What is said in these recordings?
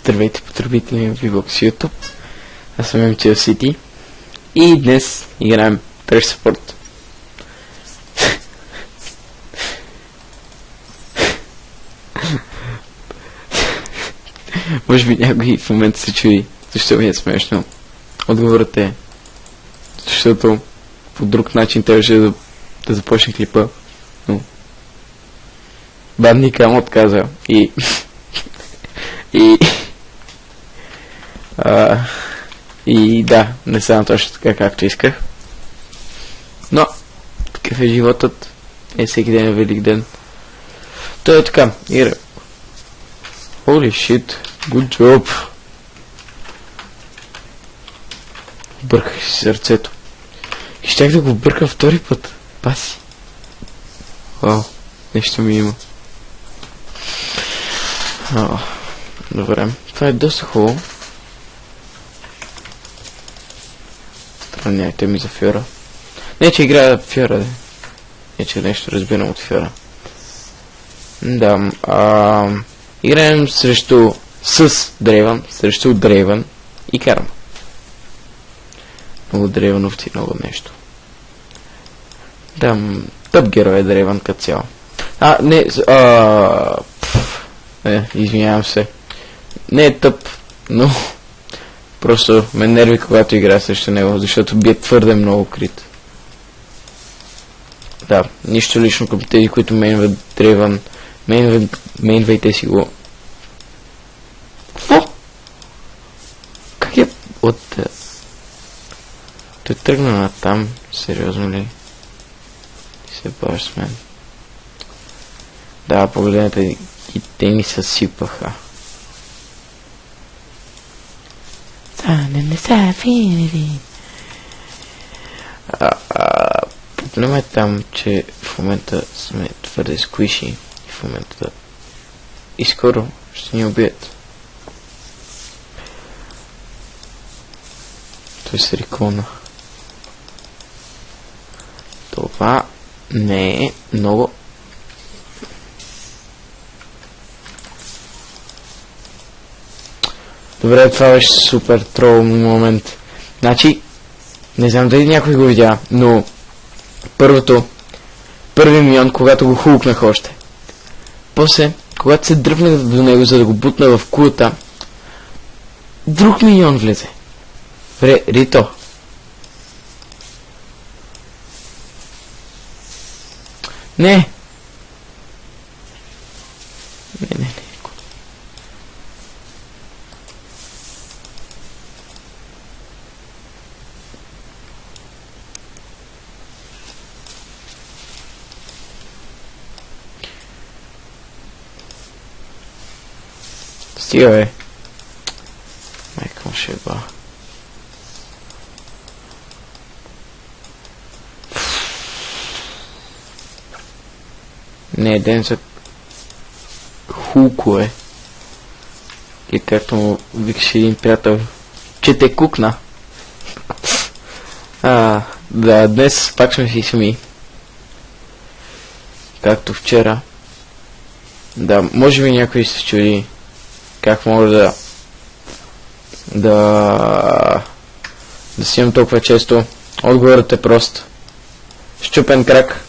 Здравейте, потребители на VBOX YouTube. Аз съм Емчил Сити и днес играем Trash Support. Може би някой в момента се чуди защо ми е смешно. Отговорът е защото по друг начин трябваше да започне клипа, но бадник ам отказа и да, не стана точно така както исках, но такъв е животът, всеки ден е велик ден. Той е така, игра. Holy shit, good job. Бърках си сърцето и щях да го бъркам втори път. Паси. Вау, нещо ми има. Добре, това е доста хубаво. Странняйте ми за Фьора. Не, че играя Фьора, де. Не, че нещо разбирам от Фьора. Да, играем с Дрейвън и Карма. Много Дрейвъновци, много нещо. Да, тъп герой е Дрейвън като цяло. Извинявам се. Не е тъп, но просто ме нерви, когато играя срещу него, защото бие твърде много крит. Да, нищо лично към тези, които мейнват Дрейвън. Мейнвайте си го. Какво? Как е от... Той тръгна на там, сериозно ли? Ти се бавиш с мен. Да, погледнете, и те ни съсипаха. Не са финили. Проблема е там, че в момента сме твърде сквиши и в момента и скоро ще ни убият. Той се рекона. Това не е много. Добре, това беше супер трол момент. Значи, не знам дали някой го видя, но първи миньон, когато го хулкнах още. После, когато се дръпнах до него, за да го бутна в кулата, друг миньон влезе. Рито. Не. Не. Стига, бе. Майкъл шеба. Не, ден за хулко е. И както му викаше един приятел, че те кукна. Да, днес пак сме си сами. Както вчера. Да, може би някой се чуди как мога да си имам толкова често. Отговорът е прост. Счупен крак.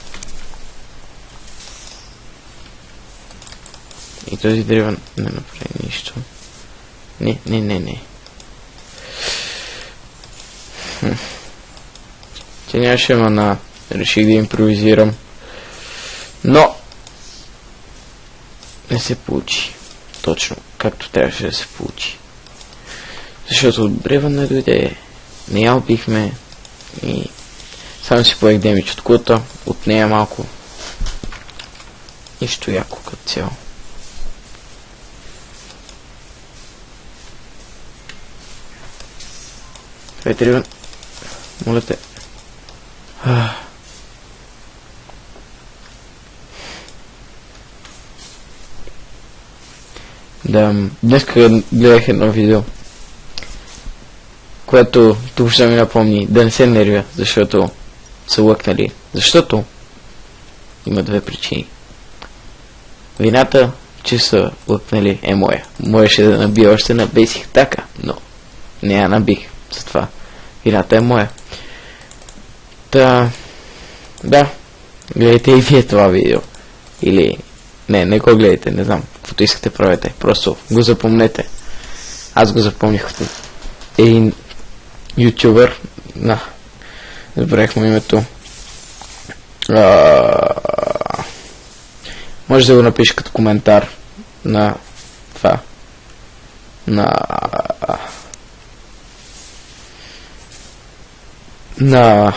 И този Дрейвън не направи нищо. Не. Че нямаше мана. Реших да импровизирам. Но не се получи. Точно както трябваше да се получи. Защото Дрейвън не дойде. Не я убихме. И само си поех демидж от кулата. От нея малко. Нищо яко като цяло. Дрейвън, моля те. Да, днес гледах едно видео, което тук ще ми напомни да не се нервя, защото са лъкнали. Защото има две причини. Вината, че са лъкнали е моя. Можеше да набия още на Basic Attack, но не я набих. Затова вината е моя. Та, да, гледайте и вие това видео. Или, не го гледайте, не знам. Каквото искате правете. Просто го запомнете. Аз го запомних от един ютубър. Забравих му името. Може да го напиша като коментар на това. На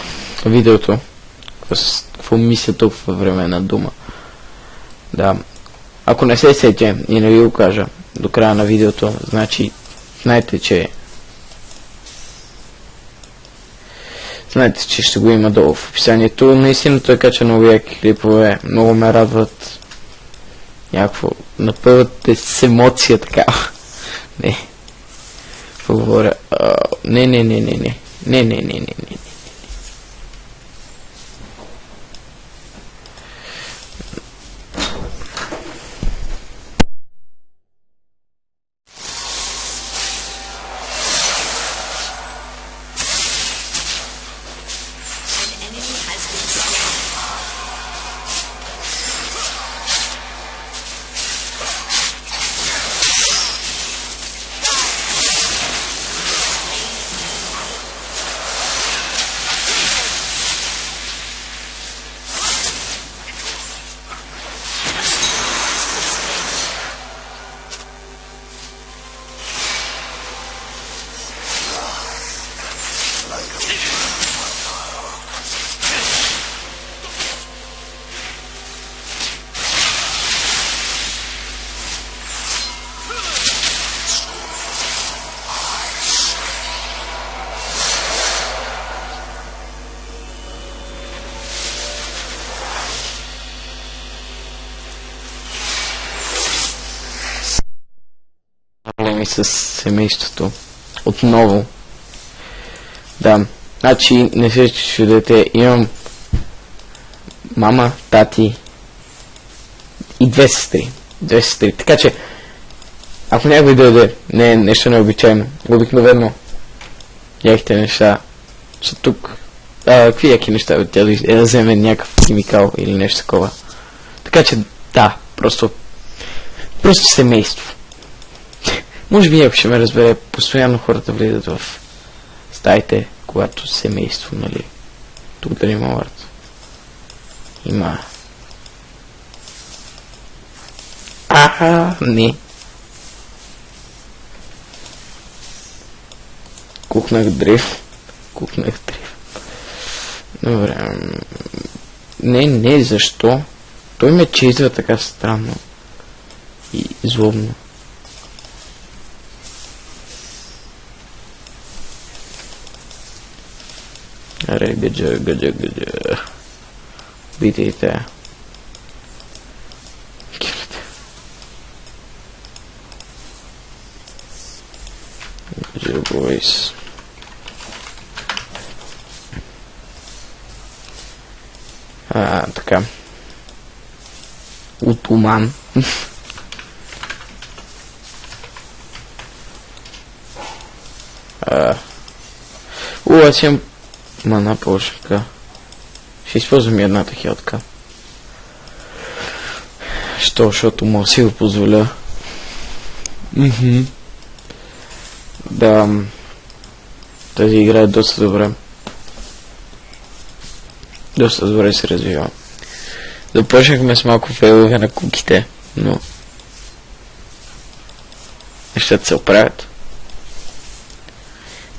видеото. Какво мисля толкова време на дума. Да. Ако не се сетя и не ви го кажа до края на видеото, значи знаете, че ще го има долу в описанието. Наистина той кача много яки клипове. Много ме радват. Някакво напъвате с емоция така. Не. Какво говоря? Не. Проблеми с семейството. Отново. Да. Значи, не се чудете. Имам мама, тати и две сестри. Така че, ако някой дойде, не е нещо необичайно, обикновено яхите неща са тук. Какви яки неща? Тя да вземе някакъв химикал или нещо такова. Така че, да, просто семейство. Може би някой ще ме разбере, постоянно хората влизат в стаите, когато семейство, нали? Тук да има варта. Има. Не. Кукнах древ. Добре. Не, защо? Той ме чизва така странно. И злобно. Аре, гаджа. Битайте. Гаджа, бойс. Така. Утуман. Аз имам мана пошка. Ще използвам и едната хелтка. Защото мога си го позволя. Да. Тази игра е доста добре. Доста добре се развива. Започнахме с малко фейлове на куките, но нещата се оправят.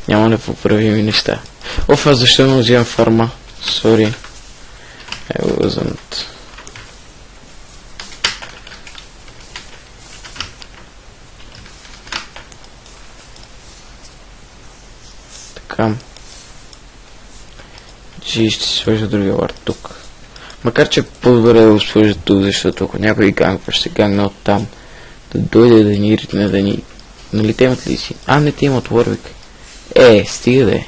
Няма непоправими неща. Аз защо не взимам фарма? Sorry. I wasn't. Така. Ще си сложа другия лард тук. Макар че по-добре да го сложа тук, защото ако някой гангва, ще гангна от там. Да дойде да ни ритне, да ни... Нали те имат ли си? Не те имат Warwick. Стига да е.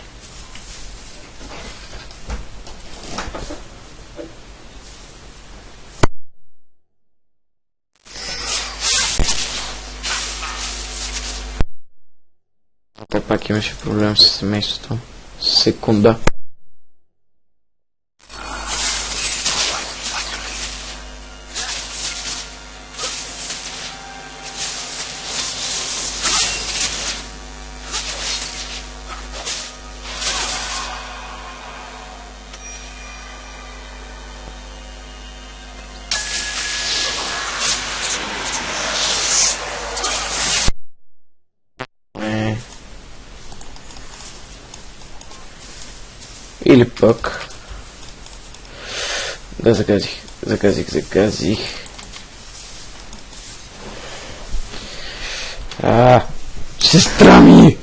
Та пак имаше проблем с семейството. Секунда. Или пък да загазих. Сестра ми!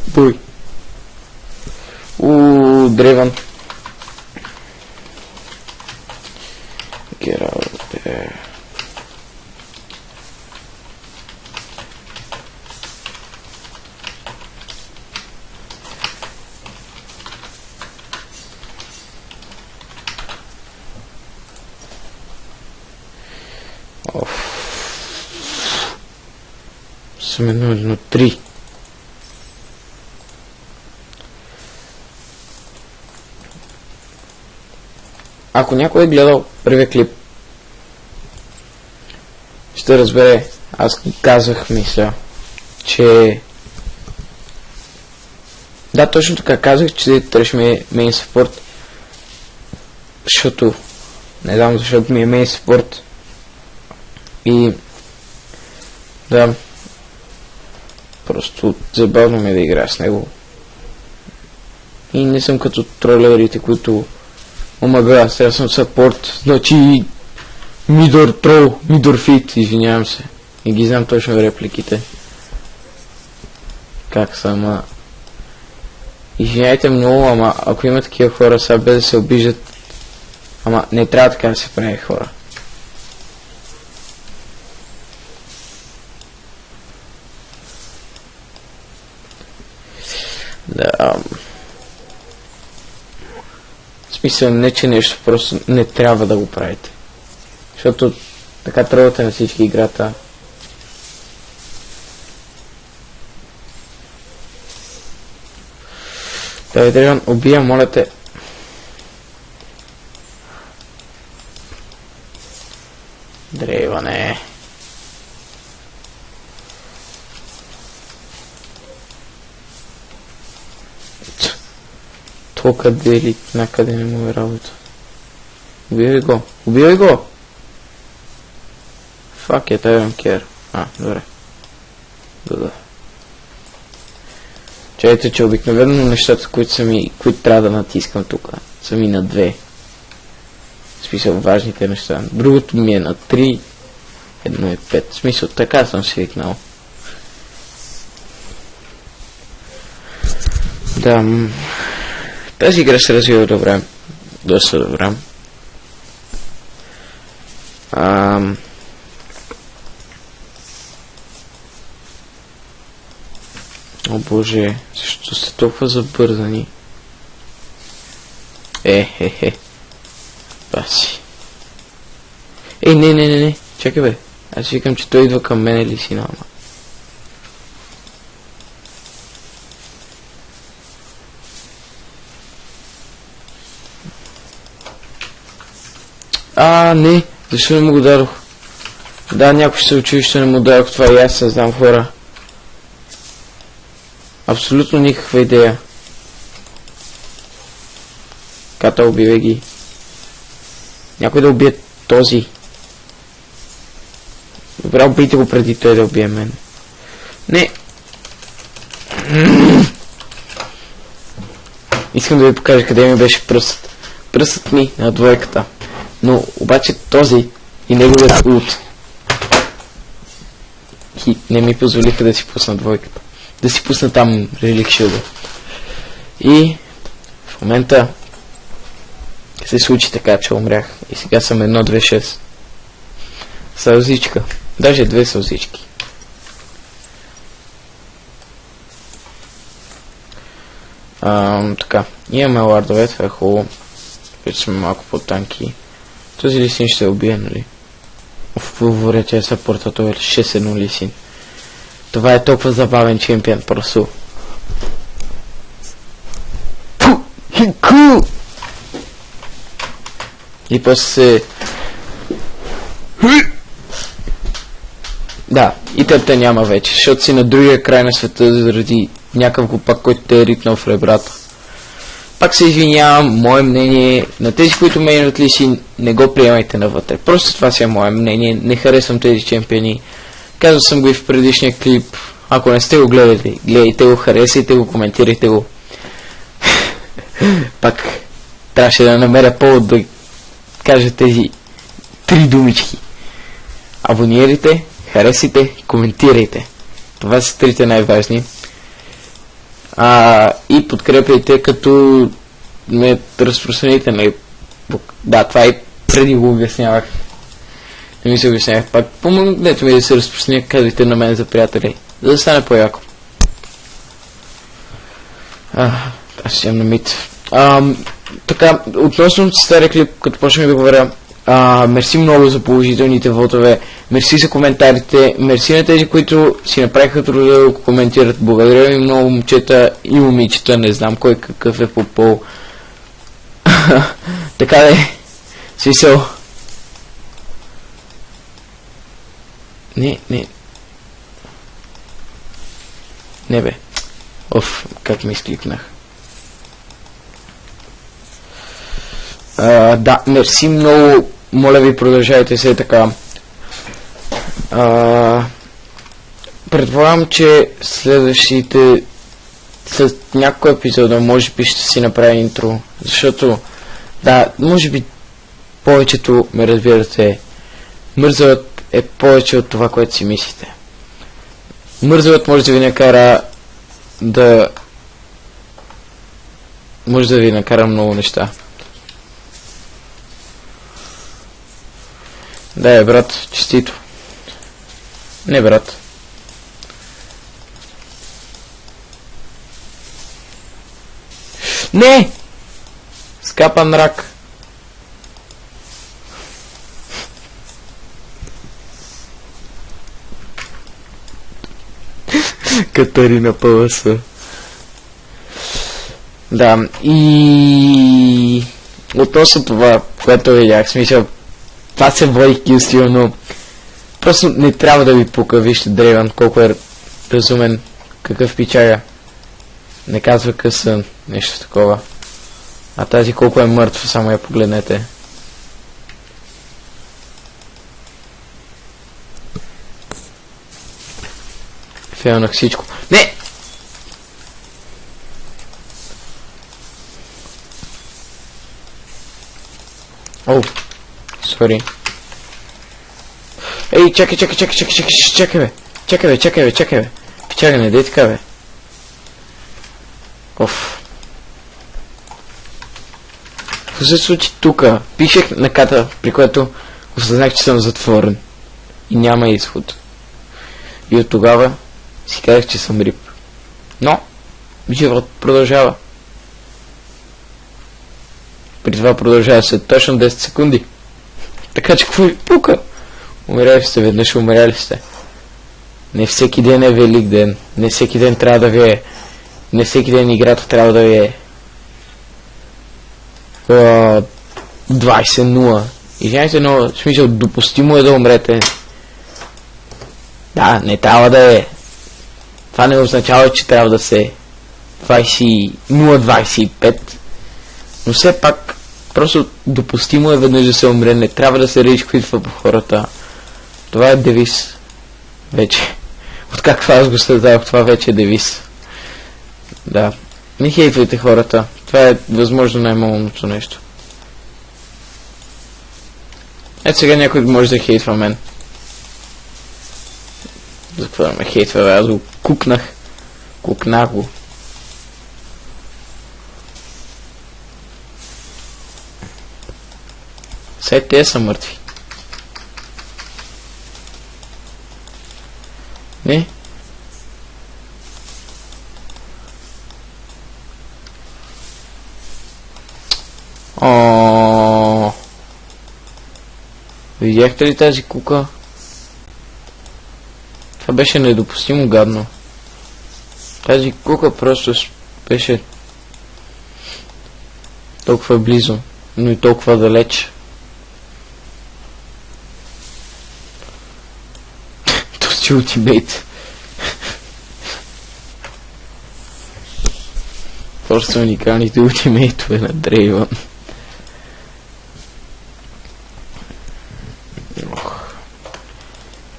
Буй! Древен. Get out of there. Сме 0-3. Ако някой е гледал първия клип, ще разбере. Аз казах, мисля, че... Да, точно така казах, че търсим мейн съпорт. Защото... Не знам, защото ми е мейн съпорт. И... Да... Просто забавно ми е да играя с него. И не съм като тролерите, които... Омага, сега съм съпорт, значи... Мидор трол, мидор фит, извинявам се. И ги знам точно репликите. Как са, ама... Извиняйте много, ама ако има такива хора, сега без да се обиждат... Ама не трябва така да се прави, хора. Да. В смисъл, не че нещо, просто не трябва да го правите. Защото така тръгвате на всички играта. Давай, Древан, убия, моля те. Древане. То къде ли? Накъде не му е работа. Убивай го. Убивай го! Fuck it, I don't care. Добре. Да. Чайте, че обикновено нещата, които трябва да натискам тук, са ми на 2. В смисъл, важните неща. Другото ми е на 3. Едно е 5. В смисъл, така съм свикнал. Да. Тази игра се развива добре. Доста добре. О боже, защо сте толкова забързани? Баси. Не. Чакай бе. Аз викам, че той идва към мен или си нама. Не. Защо не му го дадох? Да, някой ще се очуди, ще не му дадох това и аз създам хора. Абсолютно никаква идея. Ката, убивай ги. Някой да убие този. Добре, убийте го преди той да убие мен. Не. Искам да ви покажа къде ми беше пръстът. Пръстът ми на двойката. Но обаче този и неговият ут не ми позволиха да си пусна двойката. Да си пусна там релик шилда. И в момента се случи така, че умрях. И сега съм 1-2-6. Сълзичка. Даже 2 сълзички. Така. Имаме лардове, това е хубаво. Вече сме малко по-танки. Този лисин ще се убие, нали? Говоря, че е съпорта, той е 6-1 лисин. Това е толкова забавен чемпион, просто. Cool. И после се... Да, и те няма вече, защото си на другия край на света заради някакъв глупак, който те е рипнал в ребрата. Пак се извинявам, мое мнение, на тези, които ме имат ли си, не го приемайте навътре. Просто това си е мое мнение, не харесвам тези чемпиони. Казал съм го и в предишния клип. Ако не сте го гледали, гледайте го, харесайте го, коментирайте го. Пак трябваше да намеря повод да кажа тези 3 думички. Абонирайте, харесайте, коментирайте. Това са 3 най-важни. И подкрепяйте, като ме разпространите на... Да, това и преди го обяснявах. Не ми се обяснявах пак. Помогнете ми да се разпространя, казвайте на мен за приятели. За да стане по-яко. Аз си имам на мит. Така, относно стария клип, като почнем да говоря, мерси много за положителните вотове, мерси за коментарите, мерси на тези, които си направиха труда да го коментират. Благодаря ви много, момчета и момичета, не знам кой какъв е по пол. Така де, смисъл. Не бе. Оф, как ми изкликнах. Да, мерси много. Моля ви, продължайте се така. Предполагам, че следващите след няколко епизода може би ще си направя интро, защото да, може би повечето ме разбирате. Мързелът е повече от това, което си мислите. Мързелът може да ви накара да... може да ви накара много неща. Да, брат, честито. Не, брат. Не! Скапан рак. Катарина ПВС. Да, и... относно това, което видях, смисъл, това се води килстил, но просто не трябва да ви пука. Вижте Дрейвън колко е разумен, какъв пичага. Не казва късън, нещо такова. А тази колко е мъртва, само я погледнете. Фейлнах всичко. Не! Оу, сори. Ей, чакай бе. Пичага, не дей така бе. Оф. Какво се случи тука? Пишех на ката, при което осъзнах, че съм затворен. И няма изход. И от тогава си казах, че съм рип. Но, живот продължава. При това продължава след точно 10 секунди. Така че какво ви пука? Умирали сте веднъж, умирали сте. Не всеки ден е велик ден. Не всеки ден трябва да ви е. Не всеки ден играта трябва да ви е 20-0. Извинявайте, но в смисъл допустимо е да умрете. Да, не трябва да е. Това не означава, че трябва да се 0-25. Но все пак просто допустимо е веднъж да се умре. Не трябва да се рейджквитва по хората. Това е девиз. Вече. Откакто аз го създавах, това вече е девиз. Да. Не хейтвайте хората. Това е възможно най-малното нещо. Ето сега някой може да хейтва мен. За какво да ме хейтва, бе? Аз го кукнах. Кукнах го. Сега те са мъртви. Не? Видяхте ли тази кука? Това беше недопустимо гадно. Тази кука просто беше толкова близо, но и толкова далеч. Този ултимейт. Просто уникалните ултимейтове на Дрейвън.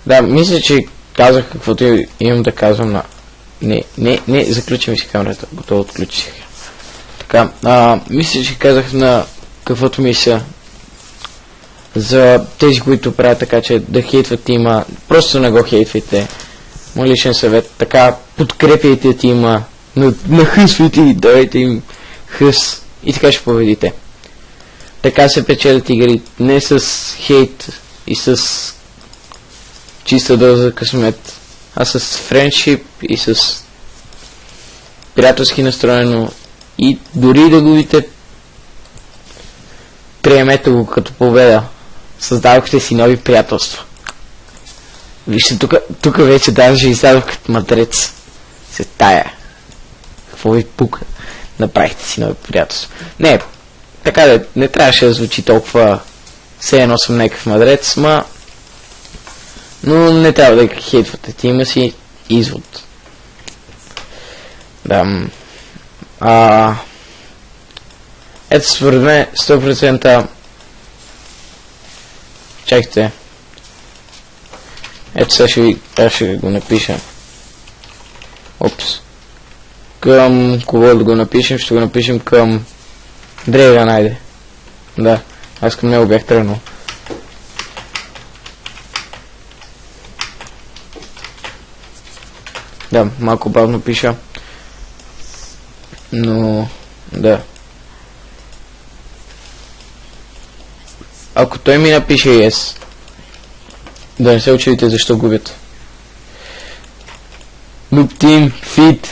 Да, мисля, че казах каквото имам да казвам на... Не, заключи ми си камерата, готово отключих. Така, мисля, че казах на каквото мисля за тези, които правят така, че да хейтват тима. Просто не го хейтвайте. Мой личен съвет, така подкрепяйте тима, нахъсвайте и давайте им хъс и така ще победите. Така се печелят игри, не с хейт и с чиста доза късмет, а с френдшип и с приятелски настроено. И дори да губите, приемете го като победа. Създавахте си нови приятелства. Вижте, тук вече даже издадох като мадрец. Се тая. Какво ви пука? Направихте си нови приятелства. Не, така да не трябваше да звучи толкова все едно съм някакъв мадрец, но не трябва да хейтвате тима си. Извод. Да. Ето според мен 100%. Чакайте. Ето сега ще го напиша. Опс. Към кого да го напишем? Ще го напишем към Дрейвън, айде. Да, аз към него бях тръгнал. Да, малко бавно пиша. Но, да. Ако той ми напише yes, да не се очудите защо губят. Noob Team Feed.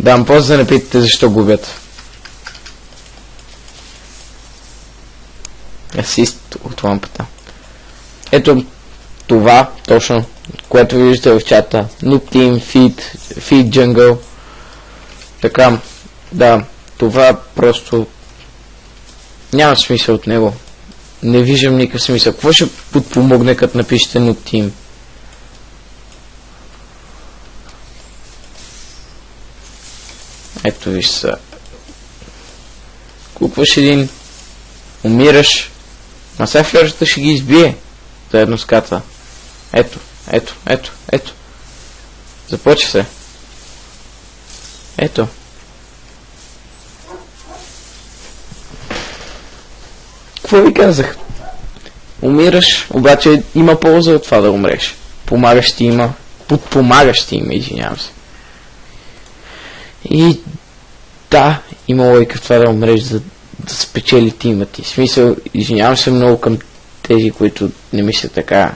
Да, после да не питате защо губят. Асист от лампата. Ето това, точно, което виждате в чата. Noob Team, Feed Jungle. Така, да, това просто няма смисъл от него. Не виждам никакъв смисъл. Какво ще подпомогне, като напишете Noob Team? Ето виж са. Купваш един, умираш, а сега флешата ще ги избие заедно с ката. Ето. Започва се. Ето. Какво ви казах? Умираш, обаче има полза от това да умреш. Подпомагаш ти има, извинявам се. И да, има логика в това да умреш, за да спечели тима ти. В смисъл, извинявам се много към тези, които не мислят така.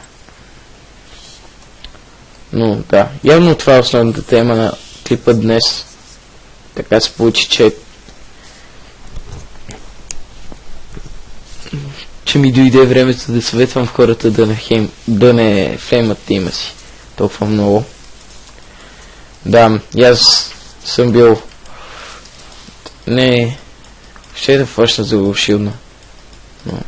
Но да, явно това е основната тема на клипа днес. Така се получи, че ми дойде времето да съветвам хората да не флеймат тима си толкова много. Да, и аз съм бил... Не... Ще да фършна заглушилна. Но...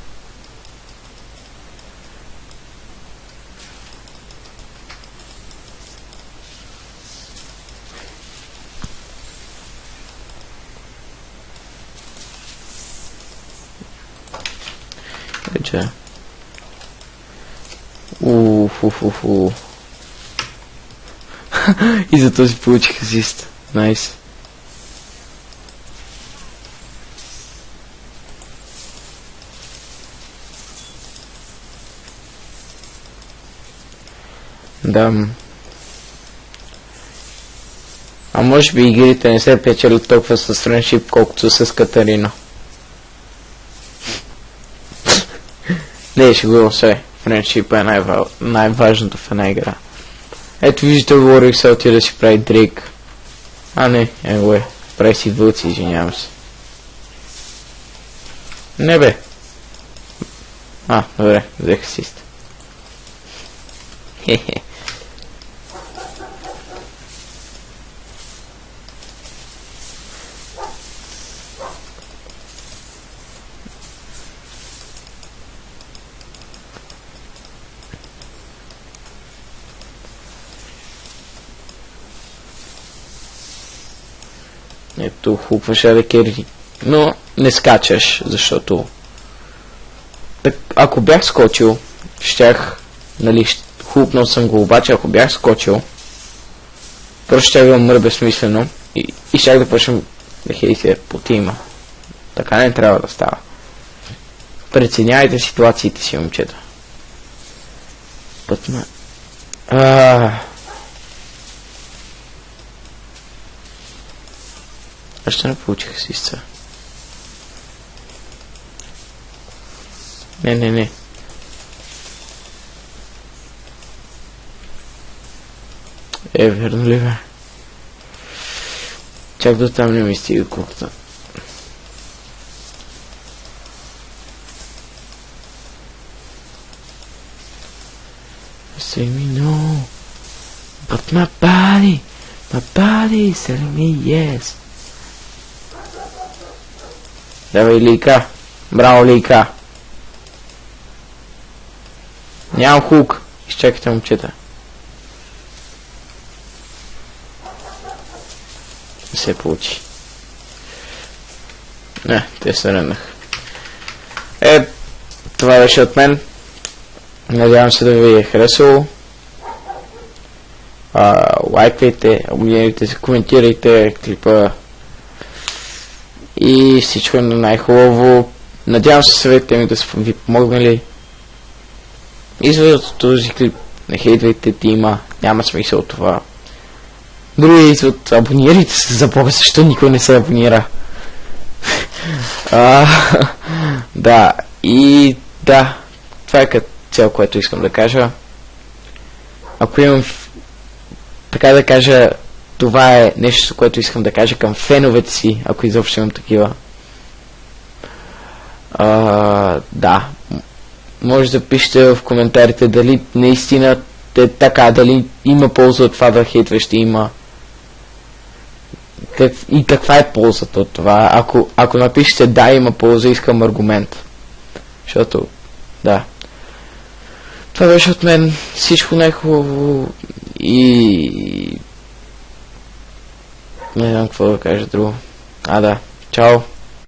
Вече... И за този получих асист. Найс. Да. А може би игрите не се печелят толкова с френдшип, колкото с Катарина. Не, ще го все. Френдшип е най-важното в една игра. Ето виждате, говорих се отида да си прави Дрейк. А не, преси вълци, извинявам се. Не бе. Добре, взех асист. Хе-хе. Ето, хупваш рекери, но не скачаш, защото ако бях скочил, хупнал съм го, обаче ако бях скочил, просто щях да умра безсмислено и щях да почнем да хейтя по тима. Така не трябва да става. Преценявайте ситуациите си, момчета. Пътна. Защо не получих асиста? Не. Верно ли бе? Чак до там не ми стига колкото. Say me no, but my body is telling me yes. Давай, Лика. Браво, Лика. Нямам хук. Изчакайте, момчета. Не се получи. Не, те се рънах. Това беше от мен. Надявам се да ви е харесало. Лайквайте, абонирайте се, коментирайте клипа. И всичко е най-хубаво. Надявам се съветите ми да са ви помогнали. Изводът от този клип: не хейтвайте тима, няма смисъл от това. Другия извод: абонирайте се, за Бога, защо никой не се абонира. Да, и да, това е като цяло, което искам да кажа. Ако имам, така да кажа, това е нещо, което искам да кажа към феновете си, ако изобщо имам такива. Да. Може да пишете в коментарите дали наистина е така, дали има полза от това да хейтваш тима. И каква е ползата от това? Ако напишете да, има полза, искам аргумент. Защото, да. Това беше от мен. Всичко най-хубаво и... не знам какво да кажа друго. Да. Чао.